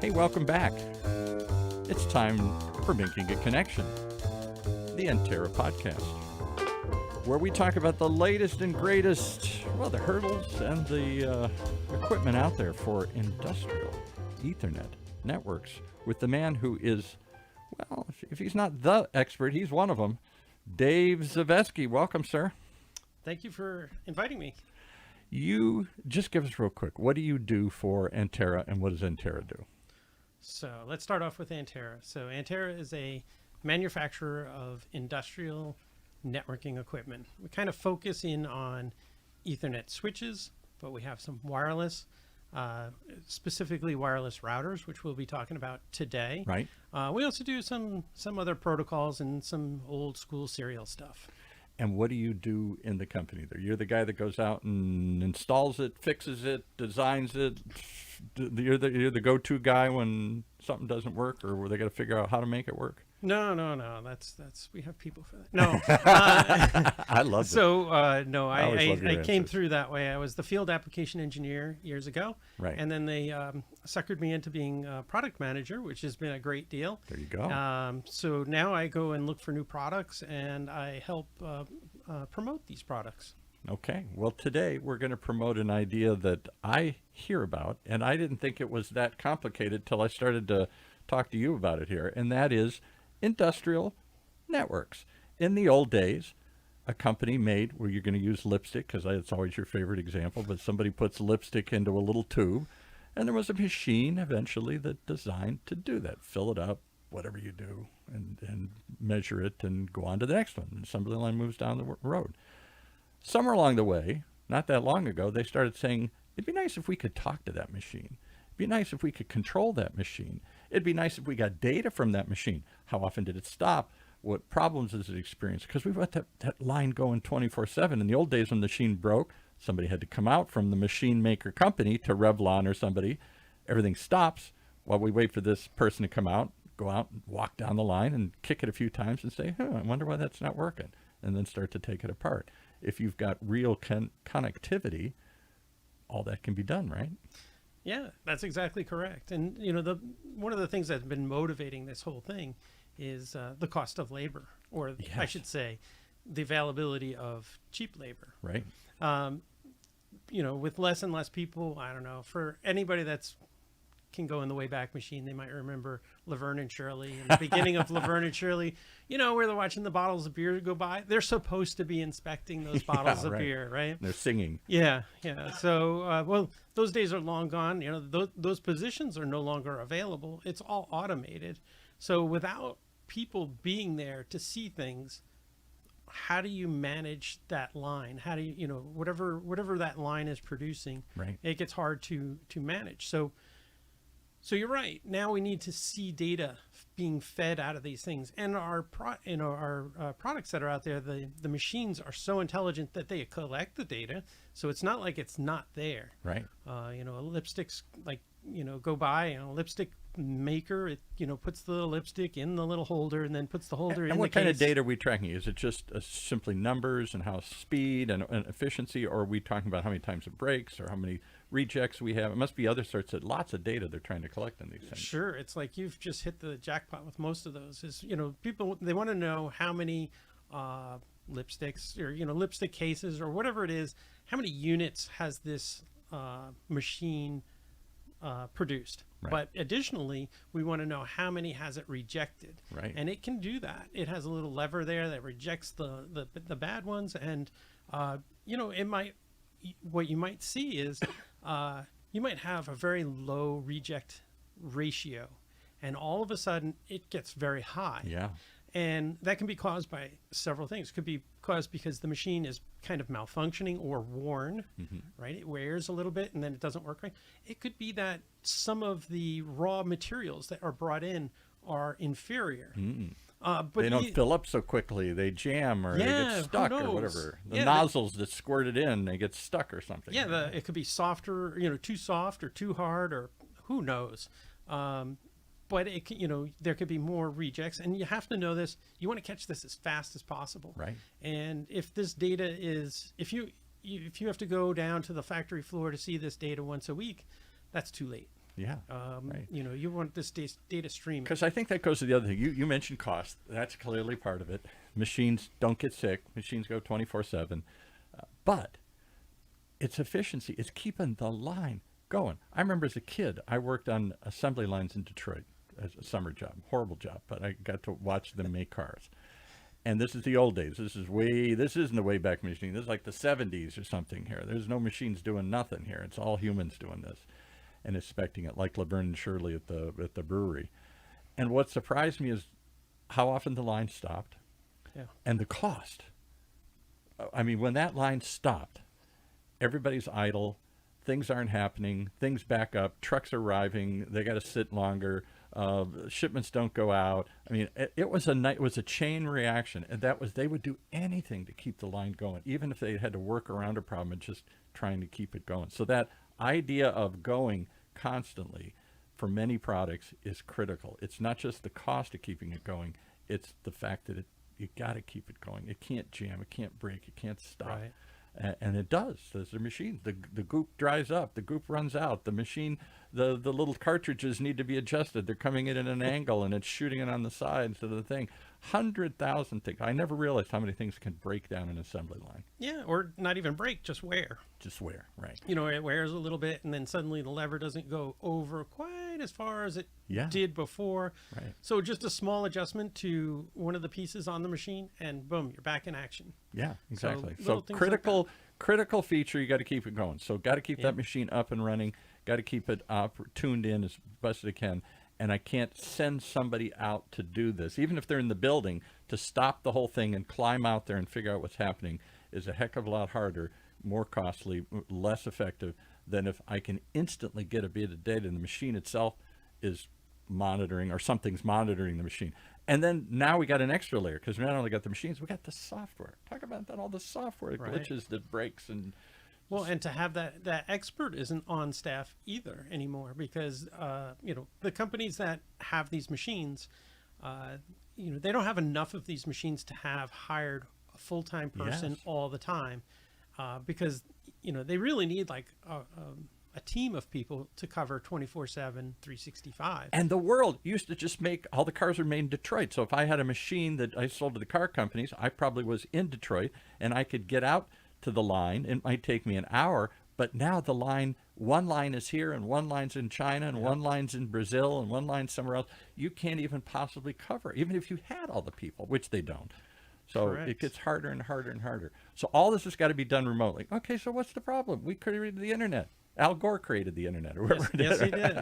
Hey, welcome back. It's time for Making a Connection, the Antaira podcast, where we talk about the latest and greatest, well, the hurdles and the equipment out there for industrial Ethernet networks with the man who is, well, if he's not the expert, he's one of them, Dave Zaveski. Welcome, sir. Thank you for inviting me. You just give us real quick, what do you do for Antaira and what does Antaira do? So let's start off with Antaira. So Antaira is a manufacturer of industrial networking equipment. We kind of focus in on Ethernet switches, but we have some wireless, specifically wireless routers, which we'll be talking about today. Right. We also do some other protocols and some old school serial stuff. And what do you do in the company there? You're the guy that goes out and installs it, fixes it, designs it. You're the go-to guy when something doesn't work, or where they got to figure out how to make it work. No. That's we have people for that. No, I love it. So no, I I came through that way. I was the field application engineer years ago, right? And then they suckered me into being a product manager, which has been a great deal. There you go. So now I go and look for new products, and I help promote these products. Okay. Well, today we're going to promote an idea that I hear about, and I didn't think it was that complicated till I started to talk to you about it here, and that is industrial networks. In the old days, a company made, where you're going to use lipstick, because it's always your favorite example, but somebody puts lipstick into a little tube, and there was a machine eventually that designed to do that, fill it up, whatever you do, and measure it and go on to the next one. And assembly line moves down the road. Somewhere along the way, not that long ago, they started saying, it'd be nice if we could talk to that machine. It'd be nice if we could control that machine. It'd be nice if we got data from that machine. How often did it stop? What problems does it experience? Because we've got that line going 24/7. In the old days when the machine broke, somebody had to come out from the machine maker company to Revlon or somebody. Everything stops while we wait for this person to come out, go out and walk down the line and kick it a few times and say, I wonder why that's not working, and then start to take it apart. If you've got real connectivity, all that can be done, right? Yeah, that's exactly correct. And one of the things that's been motivating this whole thing is the cost of labor, or yes, I should say, the availability of cheap labor. Right. With less and less people, I don't know, for anybody that's can go in the Wayback Machine, they might remember Laverne and Shirley. In the beginning of Laverne and Shirley, where they're watching the bottles of beer go by. They're supposed to be inspecting those bottles of beer, right? They're singing. Yeah. So, well, those days are long gone. Those positions are no longer available. It's all automated. So without people being there to see things, how do you manage that line? How do you, whatever that line is producing, right, it gets hard to manage. So you're right. Now we need to see data being fed out of these things, and our products that are out there. The machines are so intelligent that they collect the data, so it's not like it's not there. Right. Lipsticks go by. A lipstick maker, it puts the lipstick in the little holder and then puts the holder in the case. And what kind of data are we tracking? Is it just simply numbers and how speed and efficiency, or are we talking about how many times it breaks or how many rejects we have? It must be other sorts of lots of data they're trying to collect in these things. Sure. It's like you've just hit the jackpot with most of those. Is people, they want to know how many lipsticks or lipstick cases or whatever it is, how many units has this machine produced. Right. But additionally, we want to know how many has it rejected. Right. And it can do that. It has a little lever there that rejects the bad ones. And what you might see is you might have a very low reject ratio, and all of a sudden it gets very high. Yeah. And that can be caused by several things. It could be caused because the machine is kind of malfunctioning or worn, right? It wears a little bit and then it doesn't work right. It could be that some of the raw materials that are brought in are inferior. But they don't fill up so quickly. They jam or they get stuck or whatever. The nozzles that squirt it in, they get stuck or something. Yeah, it could be softer, too soft or too hard, or who knows. But it can, there could be more rejects, and you have to know this. You want to catch this as fast as possible. Right. And if this data is, if you have to go down to the factory floor to see this data once a week, that's too late. Yeah. Right. You want this data streaming. Because I think that goes to the other thing. You mentioned cost. That's clearly part of it. Machines don't get sick. Machines go 24/7. But it's efficiency. It's keeping the line going. I remember as a kid, I worked on assembly lines in Detroit as a summer job. Horrible job, but I got to watch them make cars. And this is the old days. This isn't the Wayback Machine. This is like the 70s or something here. There's no machines doing nothing here. It's all humans doing this and inspecting it, like Laverne and Shirley at the brewery. And what surprised me is how often the line stopped, and the cost. I mean, when that line stopped, everybody's idle, things aren't happening, things back up, trucks are arriving, they got to sit longer, shipments don't go out. I mean, it was a chain reaction, and they would do anything to keep the line going, even if they had to work around a problem and just trying to keep it going. So that idea of going constantly for many products is critical. It's not just the cost of keeping it going, it's the fact that you got to keep it going. It can't jam, it can't break, it can't stop. Right. And it does. There's a machine. The goop dries up. The goop runs out. The machine, the little cartridges need to be adjusted. They're coming in at an angle, and it's shooting it on the sides of the thing. 100,000 things. I never realized how many things can break down an assembly line. Yeah, or not even break, just wear. Just wear, right. It wears a little bit, and then suddenly the lever doesn't go over quite as far as it did before. Right. So just a small adjustment to one of the pieces on the machine, and boom, you're back in action. Yeah, exactly. So critical feature, you got to keep it going. So got to keep that machine up and running. Got to keep it tuned in as best as it can. And I can't send somebody out to do this, even if they're in the building, to stop the whole thing and climb out there and figure out what's happening is a heck of a lot harder, more costly, less effective than if I can instantly get a bit of data and the machine itself is monitoring, or something's monitoring the machine. And then now we got an extra layer, because we not only got the machines, we got the software. Talk about that, all the software glitches that breaks and... Well, and to have that expert isn't on staff either anymore, because the companies that have these machines, they don't have enough of these machines to have hired a full-time person all the time, because they really need like a team of people to cover 24/7, 365. And the world used to just make, all the cars are made in Detroit. So if I had a machine that I sold to the car companies, I probably was in Detroit, and I could get out to the line. It might take me an hour, but now one line is here, and one line's in China, and one line's in Brazil, and one line's somewhere else. You can't even possibly cover, even if you had all the people, which they don't. So it gets harder and harder and harder. So all this has got to be done remotely. Okay, so what's the problem? We created the internet. Al Gore created the internet, or whoever yes, he did.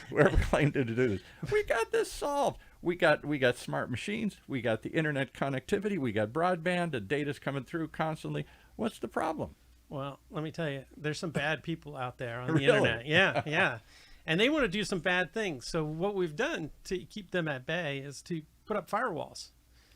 Whoever claimed to do this. We got this solved. We got smart machines. We got the internet connectivity. We got broadband. The data's coming through constantly. What's the problem? Well, let me tell you, there's some bad people out there on the internet. Yeah. And they want to do some bad things. So what we've done to keep them at bay is to put up firewalls.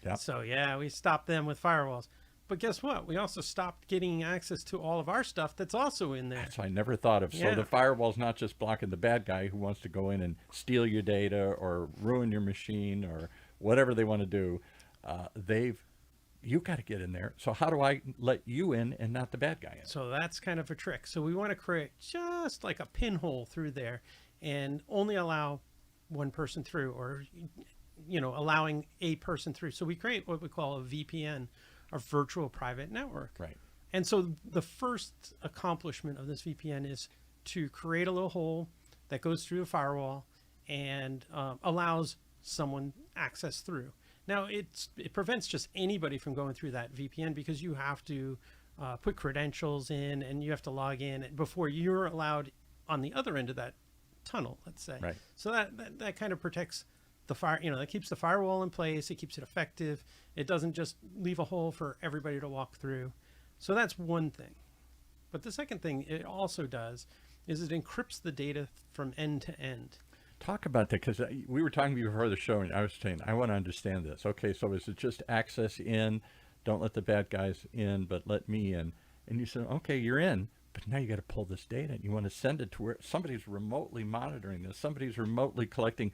Yep. So we stopped them with firewalls. But guess what? We also stopped getting access to all of our stuff that's also in there. That's what I never thought of. So the firewall's not just blocking the bad guy who wants to go in and steal your data or ruin your machine or whatever they want to do. You got to get in there. So how do I let you in and not the bad guy in? So that's kind of a trick. So we want to create just like a pinhole through there and only allow one person through, or, allowing a person through. So we create what we call a VPN, a virtual private network. Right. And so the first accomplishment of this VPN is to create a little hole that goes through the firewall and allows someone access through. Now, it prevents just anybody from going through that VPN, because you have to put credentials in and you have to log in before you're allowed on the other end of that tunnel, let's say. Right. So that kind of protects the that keeps the firewall in place. It keeps it effective. It doesn't just leave a hole for everybody to walk through. So that's one thing. But the second thing it also does is it encrypts the data from end to end. Talk about that, because we were talking before the show, and I was saying, I want to understand this. Okay, so is it just access in, don't let the bad guys in, but let me in? And you said, okay, you're in, but now you got to pull this data, and you want to send it to where somebody's remotely monitoring this. Somebody's remotely collecting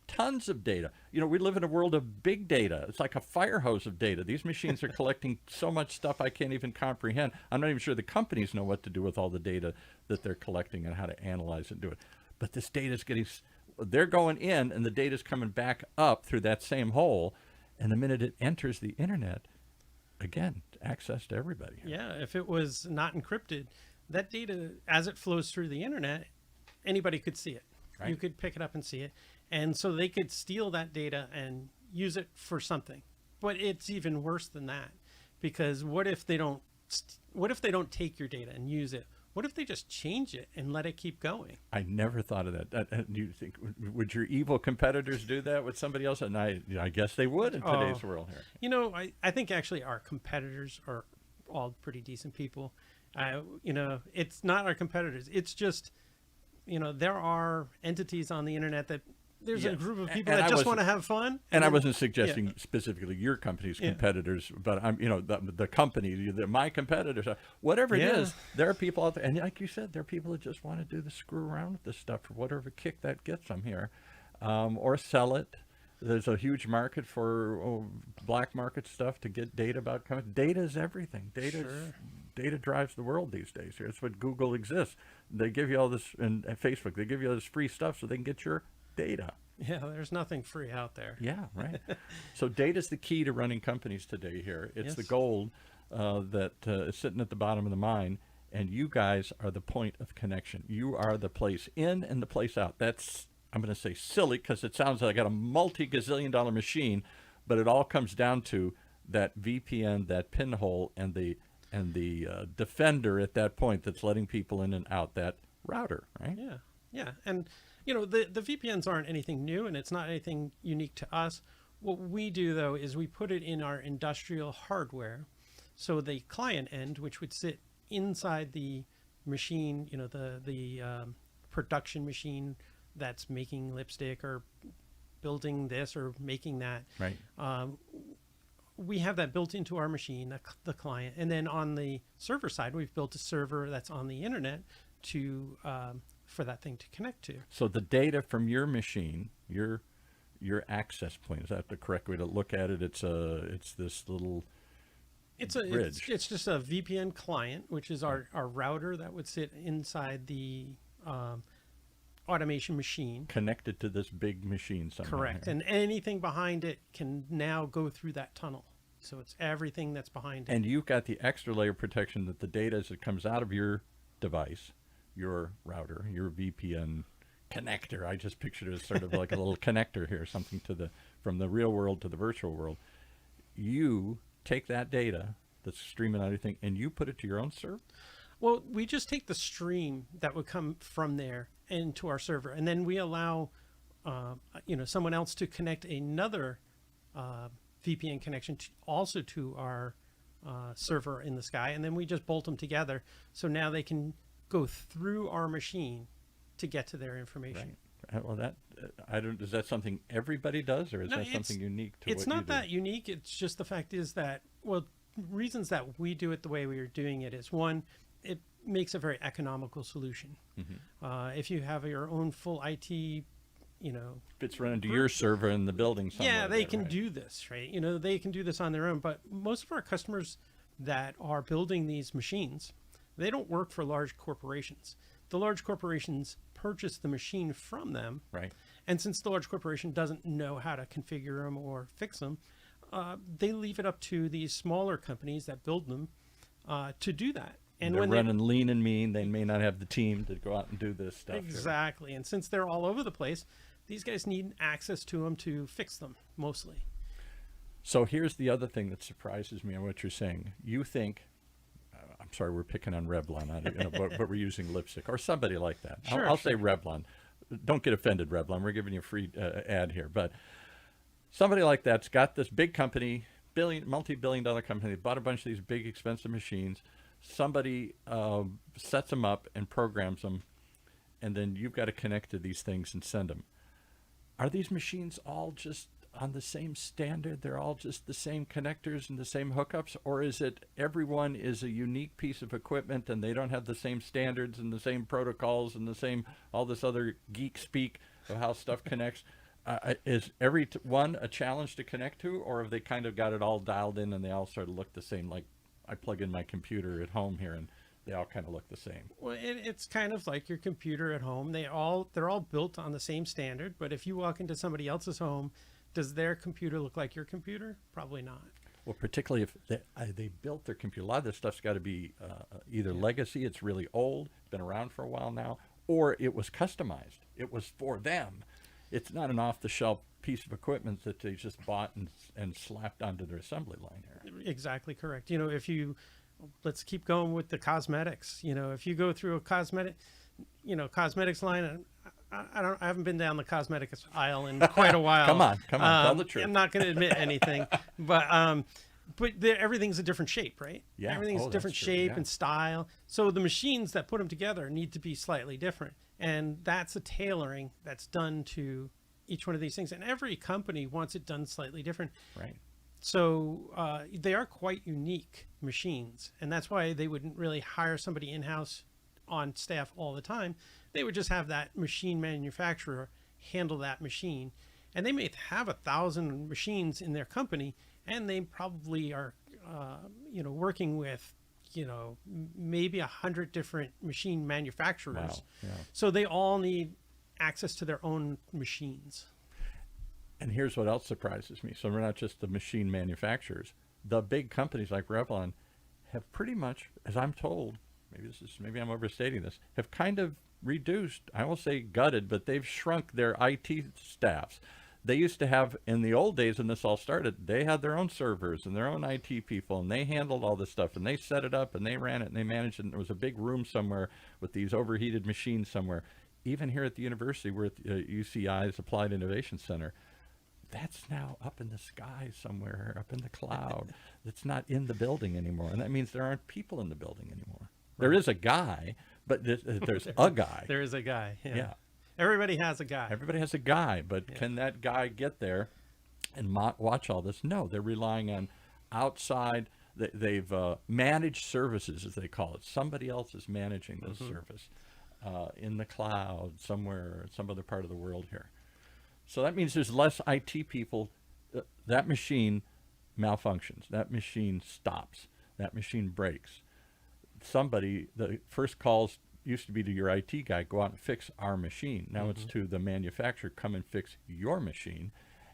tons of data. We live in a world of big data. It's like a fire hose of data. These machines are collecting so much stuff I can't even comprehend. I'm not even sure the companies know what to do with all the data that they're collecting and how to analyze and do it. but this data is they're going in, and the data is coming back up through that same hole. And the minute it enters the internet, again, access to everybody. Yeah, if it was not encrypted, that data, as it flows through the internet, anybody could see it. Right. You could pick it up and see it. And so they could steal that data and use it for something. But it's even worse than that, because what if they don't take your data and use it? What if they just change it and let it keep going? I never thought of that. Do you think, would your evil competitors do that with somebody else? And I guess they would in today's world here. You know, I think actually our competitors are all pretty decent people. You know, it's not our competitors. It's just, you know, there are entities on the internet that there's a group of people that just want to have fun. And I wasn't suggesting specifically your company's competitors, but I'm, you know, the company, my competitors, whatever it is, there are people out there. And like you said, there are people that just want to do the screw around with this stuff for whatever kick that gets them here, or sell it. There's a huge market for black market stuff to get data about companies. Data is everything. Data drives the world these days. That's what Google exists. They give you all this, and Facebook, they give you all this free stuff so they can get your data. Yeah, there's nothing free out there. Yeah, right. So data is the key to running companies today here. It's the gold that is sitting at the bottom of the mine, and you guys are the point of connection. You are the place in and the place out. That's, I'm going to say silly because it sounds like I got a multi-gazillion-dollar machine, but it all comes down to that VPN, that pinhole, and the defender at that point that's letting people in and out, that router, right? Yeah, yeah. And you know, the VPNs aren't anything new, and it's not anything unique to us. What we do, though, is we put it in our industrial hardware. So the client end, which would sit inside the machine, you know, the production machine that's making lipstick or building this or making that. Right. We have that built into our machine, the client. And then on the server side, we've built a server that's on the internet to for that thing to connect to. So the data from your machine, your access point, is that the correct way to look at it? It's this little bridge. It's just a VPN client, which is our router that would sit inside the automation machine. Connected to this big machine somehow. Correct. Here. And anything behind it can now go through that tunnel. So it's everything that's behind it. And you've got the extra layer of protection that the data as it comes out of your device, your router, your VPN connector. I just pictured it as sort of like a little connector here, something from the real world to the virtual world. You take that data that's streaming out everything and you put it to your own server? Well, we just take the stream that would come from there into our server, and then we allow you know, someone else to connect another VPN connection also to our server in the sky, and then we just bolt them together. So now they can go through our machine to get to their information. Right. Well, that is that something everybody does, or is that something unique to? It's not that unique. It's just the fact is that, well, reasons that we do it the way we are doing it is, one, it makes a very economical solution. Mm-hmm. If you have your own full IT, you know, it's running to your server in the building somewhere. Yeah, they can do this, right? You know, they can do this on their own. But most of our customers that are building these machines, they don't work for large corporations. The large corporations purchase the machine from them. Right. And since the large corporation doesn't know how to configure them or fix them, they leave it up to these smaller companies that build them to do that. And they're running lean and mean. They may not have the team to go out and do this stuff. Exactly. Here. And since they're all over the place, these guys need access to them to fix them, mostly. So here's the other thing that surprises me on what you're saying. You think, I'm sorry, we're picking on Revlon, but we're using lipstick or somebody like that. Sure, I'll say Revlon. Don't get offended, Revlon. We're giving you a free ad here. But somebody like that's got this big company, multi-billion-dollar company. They bought a bunch of these big, expensive machines. Somebody sets them up and programs them, and then you've got to connect to these things and send them. Are these machines all just on the same standard? They're all just the same connectors and the same hookups? Or is it everyone is a unique piece of equipment and they don't have the same standards and the same protocols and the same, all this other geek speak of how stuff connects? Is every one a challenge to connect to, or have they kind of got it all dialed in and they all sort of look the same? Like I plug in my computer at home here and they all kind of look the same. Well, it's kind of like your computer at home. They're all built on the same standard. But if you walk into somebody else's home, does their computer look like your computer? Probably not. Well, particularly if they built their computer. A lot of this stuff's got to be either legacy, it's really old, been around for a while now, or it was customized. It was for them. It's not an off-the-shelf piece of equipment that they just bought and slapped onto their assembly line here. Exactly correct. Let's keep going with the cosmetics. If you go through a cosmetics line, and I haven't been down the cosmetics aisle in quite a while. Come on, tell the truth. I'm not going to admit anything, but everything's a different shape, right? Yeah. Everything's a different shape and style. So the machines that put them together need to be slightly different, and that's a tailoring that's done to each one of these things. And every company wants it done slightly different. Right. So they are quite unique machines, and that's why they wouldn't really hire somebody in-house on staff all the time. They would just have that machine manufacturer handle that machine, and they may have 1,000 machines in their company, and they probably are working with maybe 100 different machine manufacturers. Wow. Yeah. So they all need access to their own machines. And here's what else surprises me. So we're not just the machine manufacturers. The big companies like Revlon have pretty much, as I'm told, maybe I'm overstating this, have kind of reduced, I won't say gutted, but they've shrunk their IT staffs. They used to have, in the old days when this all started, they had their own servers and their own IT people, and they handled all this stuff, and they set it up, and they ran it, and they managed it, and there was a big room somewhere with these overheated machines somewhere. Even here at the university, we're at UCI's Applied Innovation Center. That's now up in the sky somewhere, up in the cloud. It's not in the building anymore, and that means there aren't people in the building anymore. There is a guy, but there's a guy. There is a guy. Yeah. Everybody has a guy. Everybody has a guy, but can that guy get there and watch all this? No, they're relying on outside. They've managed services, as they call it. Somebody else is managing this service in the cloud somewhere, some other part of the world here. So that means there's less IT people. That machine malfunctions. That machine stops. That machine breaks. The first calls used to be to your IT guy, go out and fix our machine. Now it's to the manufacturer, come and fix your machine.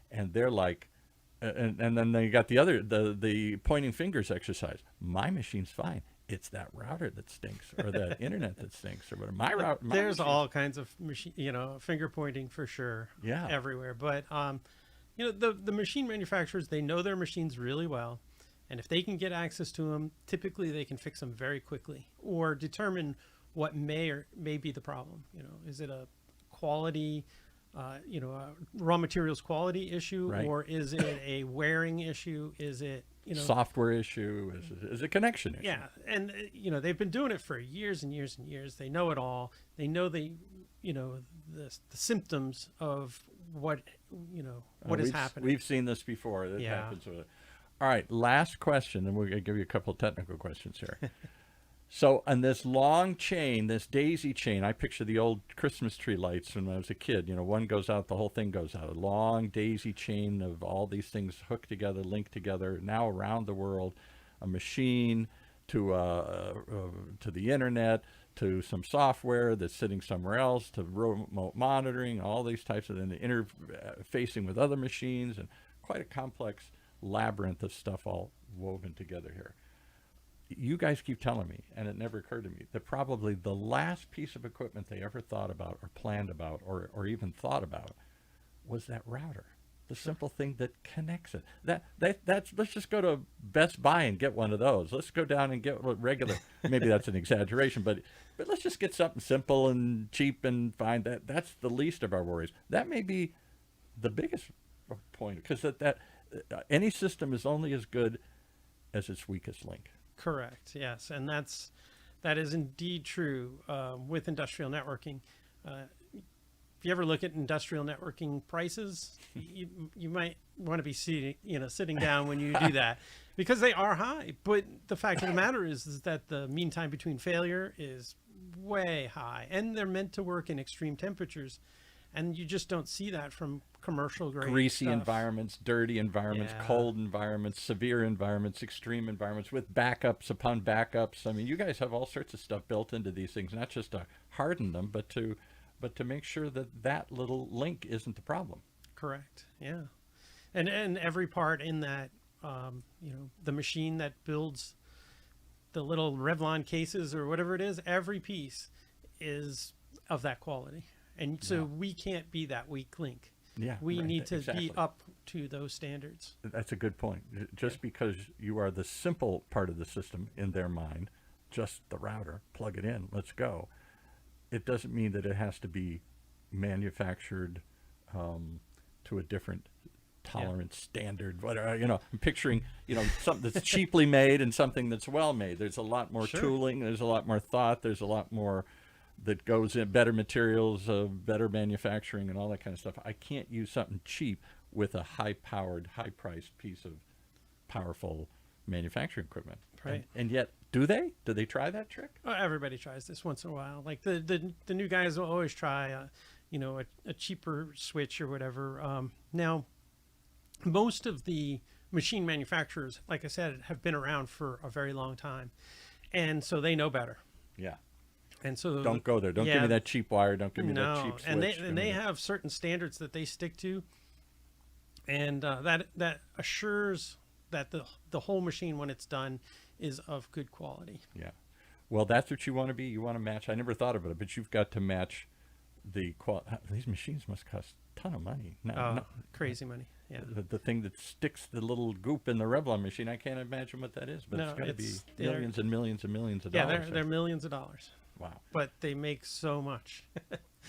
And they're like, and then they got the pointing fingers exercise. My machine's fine. It's that router that stinks, or that internet that stinks, or whatever. There's all kinds of finger pointing for sure. Yeah. Everywhere. But the machine manufacturers, they know their machines really well, and if they can get access to them, typically they can fix them very quickly, or determine what may be the problem. Is it a quality, a raw materials quality issue, right, or is it a wearing issue? Is it software issue? Is it a connection issue? Yeah, and they've been doing it for years and years and years. They know it all. They know the symptoms of what is happening. We've seen this before. That Yeah. happens with it. All right, last question, and we're going to give you a couple of technical questions here. So on this long chain, this daisy chain, I picture the old Christmas tree lights when I was a kid. One goes out, the whole thing goes out. A long daisy chain of all these things hooked together, linked together, now around the world. A machine to the internet, to some software that's sitting somewhere else, to remote monitoring, all these types of, and interfacing with other machines, and quite a complex labyrinth of stuff all woven together here. You guys keep telling me, and it never occurred to me, that probably the last piece of equipment they ever thought about or planned about or even thought about was that router, the simple thing that connects it. That's let's just go to Best Buy and get one of those. Let's go down and get a regular, maybe that's an exaggeration, but let's just get something simple and cheap and find that. That's the least of our worries. That may be the biggest point, because that any system is only as good as its weakest link. Correct. Yes, and that is indeed true with industrial networking. If you ever look at industrial networking prices, you might want to be sitting down when you do that, because they are high. But the fact of the matter is that the mean time between failure is way high, and they're meant to work in extreme temperatures. and you just don't see that from commercial grade Greasy stuff. environments, dirty environments, Yeah. cold environments, severe environments, extreme environments with backups upon backups. I mean, you guys have all sorts of stuff built into these things, not just to harden them, but to make sure that that little link isn't the problem. Correct. Yeah. And every part in that, the machine that builds the little Revlon cases or whatever it is, every piece is of that quality. And so Yeah. we can't be that weak link. Yeah, We right, need to exactly. be up to those standards. That's a good point. Just because you are the simple part of the system in their mind, just the router, plug it in, let's go. It doesn't mean that it has to be manufactured to a different tolerance standard. Whatever, I'm picturing, something that's cheaply made and something that's well made. There's a lot more Sure. tooling. There's a lot more thought. There's a lot more that goes in, better materials, better manufacturing, and all that kind of stuff. I can't use something cheap with a high-powered, high-priced piece of powerful manufacturing equipment. Right. And yet, do they? Do they try that trick? Everybody tries this once in a while. Like the new guys will always try, a cheaper switch or whatever. Now, most of the machine manufacturers, like I said, have been around for a very long time, and so they know better. Yeah. And so Don't go there. Don't give me that cheap wire. Don't give me that cheap switch. and Give they me have certain standards that they stick to, and that assures that the whole machine, when it's done, is of good quality. Yeah. Well, that's what you want to be. You want to match. I never thought of it, but you've got to match the quality. These machines must cost a ton of money. Crazy money. Yeah. The thing that sticks the little goop in the Revlon machine, I can't imagine what that is, but No, it's got to be they're- millions and millions and millions of Yeah, dollars. they're millions of dollars, Wow. but they make so much.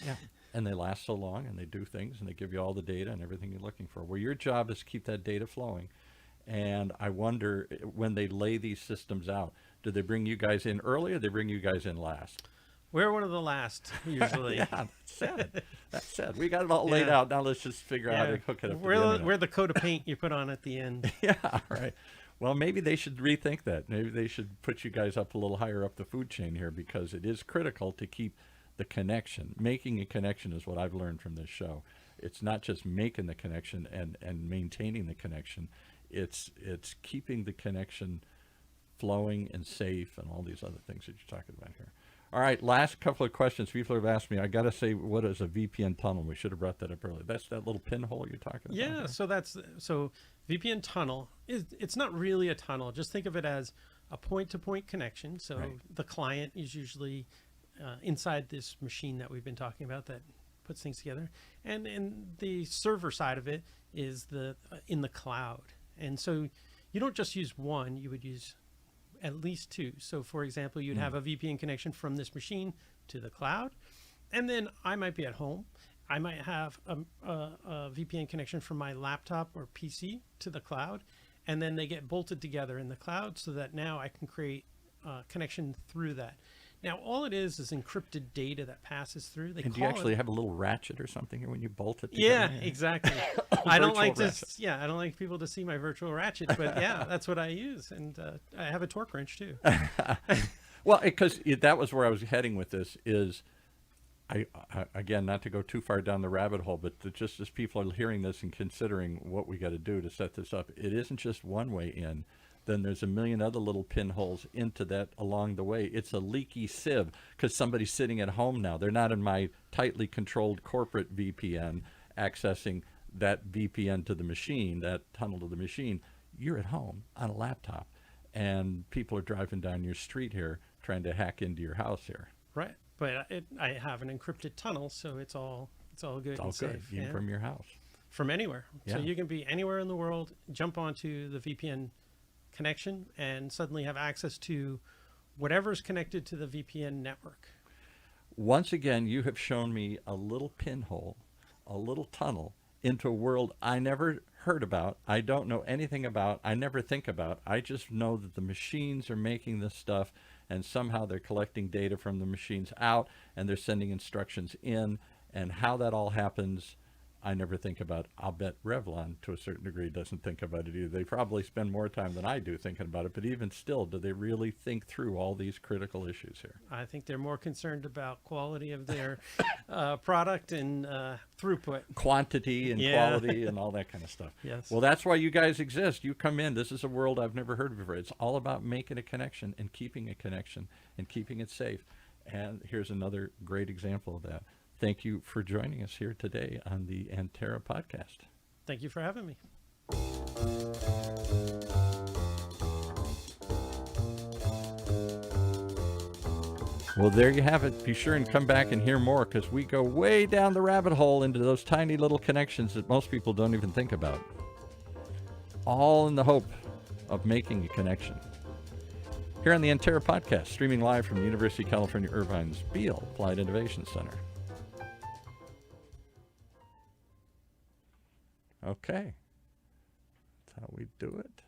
Yeah. And they last so long, and they do things, and they give you all the data and everything you're looking for. Well, your job is to keep that data flowing. And I wonder, when they lay these systems out, do they bring you guys in early or they bring you guys in last? We're one of the last usually. Yeah, that's sad. That's sad. We got it all laid Yeah. out. Now let's just figure out how to hook it up to the We're internet. we're the coat of paint you put on at the end. Yeah, right. Well, maybe they should rethink that. Maybe they should put you guys up a little higher up the food chain here, because it is critical to keep the connection. Making a connection is what I've learned from this show. It's not just making the connection and maintaining the connection. It's keeping the connection flowing and safe and all these other things that you're talking about here. All right, last couple of questions. People have asked me. I got to say, what is a VPN tunnel? We should have brought that up earlier. That's that little pinhole you're talking about. Yeah, there? so VPN tunnel it's not really a tunnel. Just think of it as a point-to-point connection. So Right. the client is usually inside this machine that we've been talking about that puts things together, and the server side of it is in the cloud. And so you don't just use one; you would use at least two. So, for example, you'd have a VPN connection from this machine to the cloud, and then I might be at home. I might have a VPN connection from my laptop or PC to the cloud, and then they get bolted together in the cloud so that now I can create a connection through that. Now, all it is encrypted data that passes through. They And do call you actually it, have a little ratchet or something here when you bolt it yeah, together? exactly. I don't like Virtual to, ratchet. yeah, I don't like people to see my virtual ratchet, but yeah, that's what I use, and I have a torque wrench too. Well, because that was where I was heading with this is, I again, not to go too far down the rabbit hole, but just as people are hearing this and considering what we got to do to set this up, it isn't just one way in. Then there's a million other little pinholes into that along the way. It's a leaky sieve because somebody's sitting at home now. They're not in my tightly controlled corporate VPN accessing that VPN to the machine, that tunnel to the machine. You're at home on a laptop, and people are driving down your street here trying to hack into your house here. Right, but I have an encrypted tunnel, so it's all good It's all and good, safe. even yeah. from your house. From anywhere. Yeah. So you can be anywhere in the world, jump onto the VPN connection, and suddenly have access to whatever's connected to the VPN network. Once again, you have shown me a little pinhole, a little tunnel into a world I never heard about, I don't know anything about, I never think about. I just know that the machines are making this stuff, and somehow they're collecting data from the machines out, and they're sending instructions in, and how that all happens, I never think about. I'll bet Revlon, to a certain degree, doesn't think about it either. They probably spend more time than I do thinking about it, but even still, do they really think through all these critical issues here? I think they're more concerned about quality of their product and throughput. Quantity and quality and all that kind of stuff. Yes. Well, that's why you guys exist. You come in. This is a world I've never heard of before. It's all about making a connection and keeping a connection and keeping it safe. And here's another great example of that. Thank you for joining us here today on the Antaira podcast. Thank you for having me. Well, there you have it. Be sure and come back and hear more, because we go way down the rabbit hole into those tiny little connections that most people don't even think about. All in the hope of making a connection. Here on the Antaira podcast, streaming live from the University of California, Irvine's Beale Applied Innovation Center. Okay. That's how we do it.